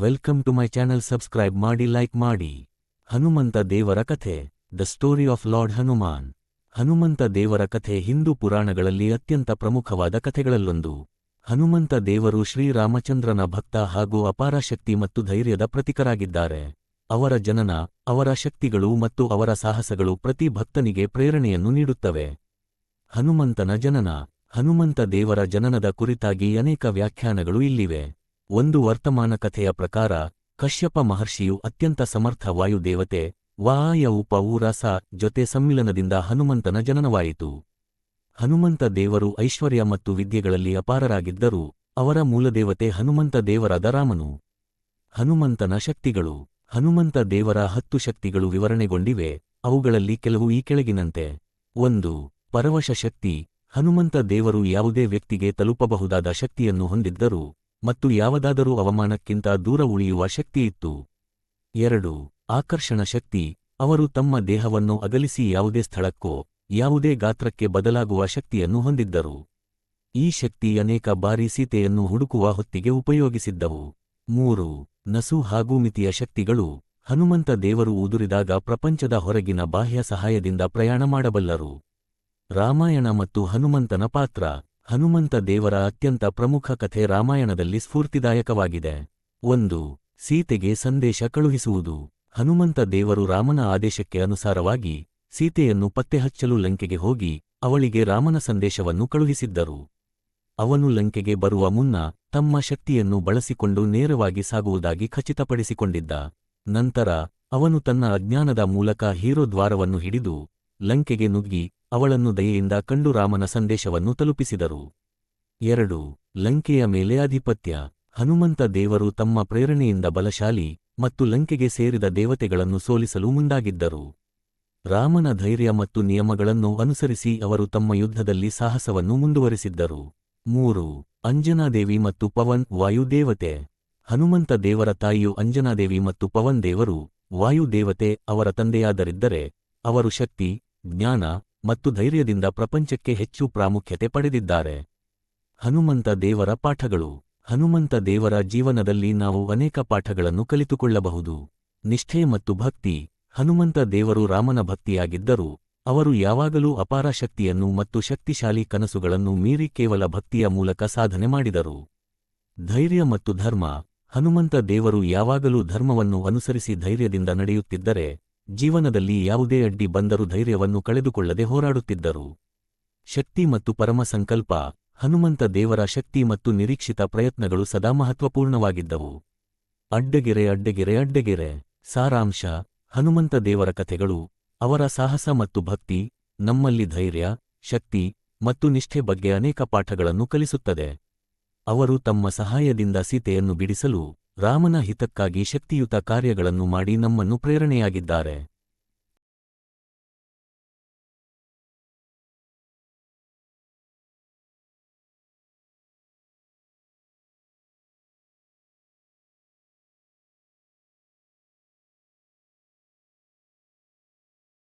Welcome to my channel. Subscribe ಮಾಡಿ, like ಮಾಡಿ. ಹನುಮಂತ ದೇವರ ಕಥೆ. The story of lord Hanuman. Hanumantha ದೇವರ ಕಥೆ ಹಿಂದೂ ಪುರಾಣಗಳಲ್ಲಿ ಅತ್ಯಂತ ಪ್ರಮುಖವಾದ ಕಥೆಗಳಲ್ಲೊಂದು. ಹನುಮಂತ ದೇವರು ಶ್ರೀರಾಮಚಂದ್ರನ ಭಕ್ತ ಹಾಗೂ ಅಪಾರ ಶಕ್ತಿ ಮತ್ತು ಧೈರ್ಯದ ಪ್ರತೀಕರಾಗಿದ್ದಾರೆ. ಅವರ ಜನನ, ಅವರ ಶಕ್ತಿಗಳು ಮತ್ತು ಅವರ ಸಾಹಸಗಳು ಪ್ರತಿ ಭಕ್ತನಿಗೆ ಪ್ರೇರಣೆಯನ್ನು ನೀಡುತ್ತವೆ. ಹನುಮಂತನ ಜನನ. ಹನುಮಂತ ದೇವರ ಜನನದ ಕುರಿತಾಗಿ ಅನೇಕ ವ್ಯಾಖ್ಯಾನಗಳು ಇಲ್ಲಿವೆ. ಒಂದು ವರ್ತಮಾನ ಕಥೆಯ ಪ್ರಕಾರ, ಕಶ್ಯಪ ಮಹರ್ಷಿಯು ಅತ್ಯಂತ ಸಮರ್ಥ ವಾಯುದೇವತೆ ವಾಯ ಉಪಊರಸ ಜೊತೆ ಸಮ್ಮಿಲನದಿಂದ ಹನುಮಂತನ ಜನನವಾಯಿತು. ಹನುಮಂತ ದೇವರು ಐಶ್ವರ್ಯ ಮತ್ತು ವಿದ್ಯೆಗಳಲ್ಲಿ ಅಪಾರರಾಗಿದ್ದರೂ ಅವರ ಮೂಲದೇವತೆ ಹನುಮಂತ ದೇವರಾದ ರಾಮನು. ಹನುಮಂತನ ಶಕ್ತಿಗಳು. ಹನುಮಂತ ದೇವರ 10 ಶಕ್ತಿಗಳು ವಿವರಣೆಗೊಂಡಿವೆ. ಅವುಗಳಲ್ಲಿ ಕೆಲವು ಈ ಕೆಳಗಿನಂತೆ. 1. ಪರವಶ ಶಕ್ತಿ. ಹನುಮಂತ ದೇವರು ಯಾವುದೇ ವ್ಯಕ್ತಿಗೆ ತಲುಪಬಹುದಾದ ಶಕ್ತಿಯನ್ನು ಹೊಂದಿದ್ದರು ಮತ್ತು ಯಾವುದಾದರೂ ಅವಮಾನಕ್ಕಿಂತ ದೂರ ಉಳಿಯುವ ಶಕ್ತಿಯಿತ್ತು. 2. ಆಕರ್ಷಣ ಶಕ್ತಿ. ಅವರು ತಮ್ಮ ದೇಹವನ್ನು ಅಗಲಿಸಿ ಯಾವುದೇ ಸ್ಥಳಕ್ಕೋ ಯಾವುದೇ ಗಾತ್ರಕ್ಕೆ ಬದಲಾಗುವ ಶಕ್ತಿಯನ್ನು ಹೊಂದಿದ್ದರು. ಈ ಶಕ್ತಿ ಅನೇಕ ಬಾರಿ ಸೀತೆಯನ್ನು ಹುಡುಕುವ ಹೊತ್ತಿಗೆ ಉಪಯೋಗಿಸಿದ್ದವು. 3. ನಸು ಹಾಗೂ ಮಿತಿಯ ಶಕ್ತಿಗಳು. ಹನುಮಂತ ದೇವರು ಉದುರಿದಾಗ ಪ್ರಪಂಚದ ಹೊರಗಿನ ಬಾಹ್ಯ ಸಹಾಯದಿಂದ ಪ್ರಯಾಣ ಮಾಡಬಲ್ಲರು. ರಾಮಾಯಣ ಮತ್ತು ಹನುಮಂತನ ಪಾತ್ರ. ಹನುಮಂತ ದೇವರ ಅತ್ಯಂತ ಪ್ರಮುಖ ಕಥೆ ರಾಮಾಯಣದಲ್ಲಿ ಸ್ಫೂರ್ತಿದಾಯಕವಾಗಿದೆ. 1. ಸೀತೆಗೆ ಸಂದೇಶ ಕಳುಹಿಸುವುದು. ಹನುಮಂತ ದೇವರು ರಾಮನ ಆದೇಶಕ್ಕೆ ಅನುಸಾರವಾಗಿ ಸೀತೆಯನ್ನು ಪತ್ತೆಹಚ್ಚಲು ಲಂಕೆಗೆ ಹೋಗಿ ಅವಳಿಗೆ ರಾಮನ ಸಂದೇಶವನ್ನು ಕಳುಹಿಸಿದ್ದರು. ಅವನು ಲಂಕೆಗೆ ಬರುವ ಮುನ್ನ ತಮ್ಮ ಶಕ್ತಿಯನ್ನು ಬಳಸಿಕೊಂಡು ನೇರವಾಗಿ ಸಾಗುವುದಾಗಿ ಖಚಿತಪಡಿಸಿಕೊಂಡಿದ್ದ. ನಂತರ ಅವನು ತನ್ನ ಅಜ್ಞಾನದ ಮೂಲಕ ಹೀರೋ ದ್ವಾರವನ್ನು ಹಿಡಿದು ಲಂಕೆಗೆ ನುಗ್ಗಿ ಅವಳನ್ನು ದಯೆಯಿಂದ ಕಂಡು ರಾಮನ ಸಂದೇಶವನ್ನು ತಲುಪಿಸಿದರು. 2. ಲಂಕೆಯ ಮೇಲೆ ಆಧಿಪತ್ಯ. ಹನುಮಂತ ದೇವರು ತಮ್ಮ ಪ್ರೇರಣೆಯಿಂದ ಬಲಶಾಲಿ ಮತ್ತು ಲಂಕೆಗೆ ಸೇರಿದ ದೇವತೆಗಳನ್ನು ಸೋಲಿಸಲು ಮುಂದಾಗಿದ್ದರು. ರಾಮನ ಧೈರ್ಯ ಮತ್ತು ನಿಯಮಗಳನ್ನು ಅನುಸರಿಸಿ ಅವರು ತಮ್ಮ ಯುದ್ಧದಲ್ಲಿ ಸಾಹಸವನ್ನು ಮುಂದುವರಿಸಿದ್ದರು. 3. ಅಂಜನಾದೇವಿ ಮತ್ತು ಪವನ್ ವಾಯುದೇವತೆ. ಹನುಮಂತ ದೇವರ ತಾಯಿಯು ಅಂಜನಾದೇವಿ ಮತ್ತು ಪವನ್ ದೇವರು ವಾಯುದೇವತೆ ಅವರ ತಂದೆಯಾದರಿದ್ದರೆ ಅವರು ಶಕ್ತಿ, ಜ್ಞಾನ ಮತ್ತು ಧೈರ್ಯದಿಂದ ಪ್ರಪಂಚಕ್ಕೆ ಹೆಚ್ಚು ಪ್ರಾಮುಖ್ಯತೆ ಪಡೆದಿದ್ದಾರೆ. ಹನುಮಂತ ದೇವರ ಪಾಠಗಳು. ಹನುಮಂತ ದೇವರ ಜೀವನದಲ್ಲಿ ನಾವು ಅನೇಕ ಪಾಠಗಳನ್ನು ಕಲಿತುಕೊಳ್ಳಬಹುದು. ನಿಷ್ಠೆ ಮತ್ತು ಭಕ್ತಿ. ಹನುಮಂತ ದೇವರು ರಾಮನ ಭಕ್ತಿಯಾಗಿದ್ದರು ಅವರು ಯಾವಾಗಲೂ ಅಪಾರ ಶಕ್ತಿಯನ್ನು ಮತ್ತು ಶಕ್ತಿಶಾಲಿ ಕನಸುಗಳನ್ನು ಮೀರಿ ಕೇವಲ ಭಕ್ತಿಯ ಮೂಲಕ ಸಾಧನೆ ಮಾಡಿದರು. ಧೈರ್ಯ ಮತ್ತು ಧರ್ಮ. ಹನುಮಂತ ದೇವರು ಯಾವಾಗಲೂ ಧರ್ಮವನ್ನು ಅನುಸರಿಸಿ ಧೈರ್ಯದಿಂದ ನಡೆಯುತ್ತಿದ್ದರೆ ಜೀವನದಲ್ಲಿ ಯಾವುದೇ ಅಡ್ಡಿ ಬಂದರೂ ಧೈರ್ಯವನ್ನು ಕಳೆದುಕೊಳ್ಳದೆ ಹೋರಾಡುತ್ತಿದ್ದರು. ಶಕ್ತಿ ಮತ್ತು ಪರಮ ಸಂಕಲ್ಪ. ಹನುಮಂತ ದೇವರ ಶಕ್ತಿ ಮತ್ತು ನಿರೀಕ್ಷಿತ ಪ್ರಯತ್ನಗಳು ಸದಾ ಮಹತ್ವಪೂರ್ಣವಾಗಿದ್ದವು. ಅಡ್ಡಗೆರೆ ಅಡ್ಡಗೆರೆ ಅಡ್ಡಗೆರೆ. ಸಾರಾಂಶ. ಹನುಮಂತ ದೇವರ ಕಥೆಗಳು ಅವರ ಸಾಹಸ ಮತ್ತು ಭಕ್ತಿ ನಮ್ಮಲ್ಲಿ ಧೈರ್ಯ, ಶಕ್ತಿ ಮತ್ತು ನಿಷ್ಠೆ ಬಗ್ಗೆ ಅನೇಕ ಪಾಠಗಳನ್ನು ಕಲಿಸುತ್ತದೆ. ಅವರು ತಮ್ಮ ಸಹಾಯದಿಂದ ಸೀತೆಯನ್ನು ಬಿಡಿಸಲು ರಾಮನ ಹಿತಕ್ಕಾಗಿ ಶಕ್ತಿಯುತ ಕಾರ್ಯಗಳನ್ನು ಮಾಡಿ ನಮ್ಮನ್ನು ಪ್ರೇರಣೆಯಾಗಿದ್ದಾರೆ.